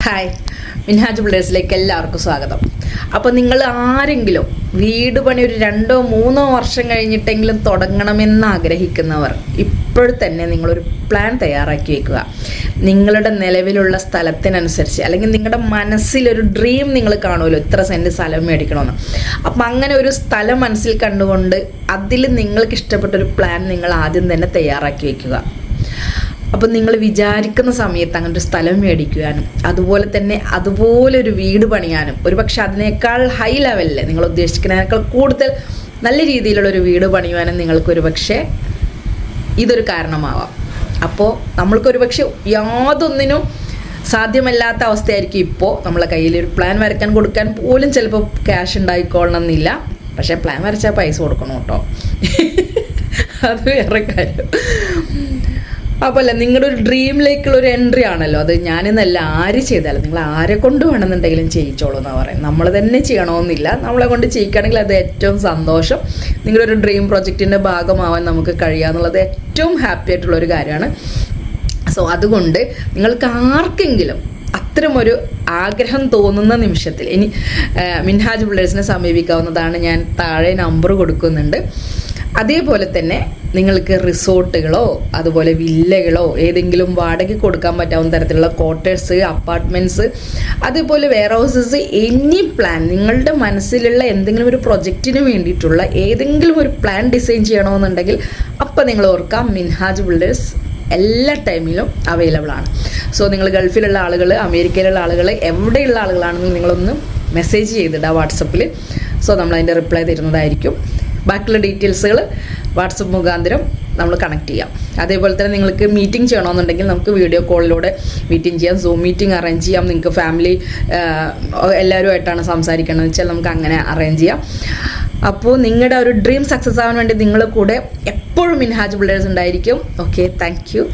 Hi, Minhaj ബിൽഡേഴ്സിലേക്ക് എല്ലാവർക്കും സ്വാഗതം. അപ്പോൾ നിങ്ങൾ ആരെങ്കിലും വീട് പണി ഒരു 2-3 വർഷം കഴിഞ്ഞിട്ടെങ്കിലും തുടങ്ങണമെന്ന് ആഗ്രഹിക്കുന്നവർ ഇപ്പോൾ തന്നെ നിങ്ങളൊരു പ്ലാൻ തയ്യാറാക്കി വെക്കുക. നിങ്ങളുടെ നിലവിലുള്ള സ്ഥലത്തിനനുസരിച്ച്, അല്ലെങ്കിൽ നിങ്ങളുടെ മനസ്സിലൊരു ഡ്രീം നിങ്ങൾ കാണുമല്ലോ, ഇത്ര സെൻറ്റ് സ്ഥലം മേടിക്കണമെന്ന്. അപ്പം അങ്ങനെ ഒരു സ്ഥലം മനസ്സിൽ കണ്ടുകൊണ്ട് അതിൽ നിങ്ങൾക്ക് ഇഷ്ടപ്പെട്ടൊരു പ്ലാൻ നിങ്ങൾ ആദ്യം തന്നെ തയ്യാറാക്കി വയ്ക്കുക. അപ്പം നിങ്ങൾ വിചാരിക്കുന്ന സമയത്ത് അങ്ങനെ ഒരു സ്ഥലം മേടിക്കുവാനും അതുപോലെ തന്നെ അതുപോലെ ഒരു വീട് പണിയാനും, ഒരു പക്ഷെ അതിനേക്കാൾ ഹൈ ലെവലിൽ നിങ്ങൾ ഉദ്ദേശിക്കുന്നതിനേക്കാൾ കൂടുതൽ നല്ല രീതിയിലുള്ളൊരു വീട് പണിയുവാനും നിങ്ങൾക്കൊരു പക്ഷേ ഇതൊരു കാരണമാവാം. അപ്പോൾ നമ്മൾക്കൊരു പക്ഷെ യാതൊന്നിനും സാധ്യമല്ലാത്ത അവസ്ഥയായിരിക്കും ഇപ്പോൾ നമ്മളെ കയ്യിൽ ഒരു പ്ലാൻ വരയ്ക്കാൻ കൊടുക്കാൻ പോലും ചിലപ്പോൾ ക്യാഷ് ഉണ്ടായിക്കൊള്ളണമെന്നില്ല. പക്ഷേ പ്ലാൻ വരച്ചാൽ പൈസ കൊടുക്കണം കേട്ടോ, അത് വേറെ കാര്യം. അപ്പോൾ അല്ല, നിങ്ങളുടെ ഒരു ഡ്രീമിലേക്കുള്ള ഒരു എൻട്രി ആണല്ലോ അത്. ഞാനിന്നല്ല ആര് ചെയ്താലും, നിങ്ങൾ ആരെ കൊണ്ട് വേണമെന്നുണ്ടെങ്കിലും ചെയ്യിച്ചോളൂ എന്നാണ് പറയുന്നത്. നമ്മൾ തന്നെ ചെയ്യണമെന്നില്ല, നമ്മളെ കൊണ്ട് ചെയ്യിക്കുകയാണെങ്കിൽ അത് ഏറ്റവും സന്തോഷം. നിങ്ങളൊരു ഡ്രീം പ്രൊജക്റ്റിൻ്റെ ഭാഗമാവാൻ നമുക്ക് കഴിയുക എന്നുള്ളത് ഏറ്റവും ഹാപ്പി ആയിട്ടുള്ളൊരു കാര്യമാണ്. സോ അതുകൊണ്ട് നിങ്ങൾക്ക് ആർക്കെങ്കിലും അത്തരമൊരു ആഗ്രഹം തോന്നുന്ന നിമിഷത്തിൽ ഇനി മിൻഹാജ് ബിൽഡേഴ്സിനെ സമീപിക്കാവുന്നതാണ്. ഞാൻ താഴെ നമ്പർ കൊടുക്കുന്നുണ്ട്. അതേപോലെ തന്നെ നിങ്ങൾക്ക് റിസോർട്ടുകളോ അതുപോലെ വില്ലകളോ ഏതെങ്കിലും വാടകയ്ക്ക് കൊടുക്കാൻ പറ്റാവുന്ന തരത്തിലുള്ള ക്വാർട്ടേഴ്സ്, അപ്പാർട്ട്മെൻറ്റ്സ്, അതേപോലെ വെയർ ഹൗസസ്, എനി പ്ലാൻ, നിങ്ങളുടെ മനസ്സിലുള്ള എന്തെങ്കിലും ഒരു പ്രൊജക്റ്റിന് വേണ്ടിയിട്ടുള്ള ഏതെങ്കിലും ഒരു പ്ലാൻ ഡിസൈൻ ചെയ്യണമെന്നുണ്ടെങ്കിൽ അപ്പം നിങ്ങൾ ഓർക്കാം, മിൻഹാജ് ബിൽഡേഴ്സ് എല്ലാ ടൈമിലും അവൈലബിൾ ആണ്. സോ നിങ്ങൾ ഗൾഫിലുള്ള ആളുകൾ, അമേരിക്കയിലുള്ള ആളുകൾ, എവിടെയുള്ള ആളുകളാണെങ്കിലും നിങ്ങളൊന്ന് മെസ്സേജ് ചെയ്തിടുക വാട്സപ്പിൽ. സോ നമ്മളതിൻ്റെ റിപ്ലൈ തരുന്നതായിരിക്കും. ബാക്കിയുള്ള ഡീറ്റെയിൽസുകൾ വാട്സപ്പ് മുഖാന്തരം നമ്മൾ കണക്ട് ചെയ്യാം. അതേപോലെ തന്നെ നിങ്ങൾക്ക് മീറ്റിംഗ് ചെയ്യണമെന്നുണ്ടെങ്കിൽ നമുക്ക് വീഡിയോ കോളിലൂടെ മീറ്റിംഗ് ചെയ്യാം, സൂം മീറ്റിംഗ് അറേഞ്ച് ചെയ്യാം. നിങ്ങൾക്ക് ഫാമിലി എല്ലാവരുമായിട്ടാണ് സംസാരിക്കണമെന്ന് വെച്ചാൽ നമുക്ക് അങ്ങനെ അറേഞ്ച് ചെയ്യാം. അപ്പോൾ നിങ്ങളുടെ ഒരു ഡ്രീം സക്സസ് ആവാൻ വേണ്ടി നിങ്ങളുടെ കൂടെ എപ്പോഴും മിൻഹാജ് ബിൽഡേഴ്സ് ഉണ്ടായിരിക്കും. Okay, thank you.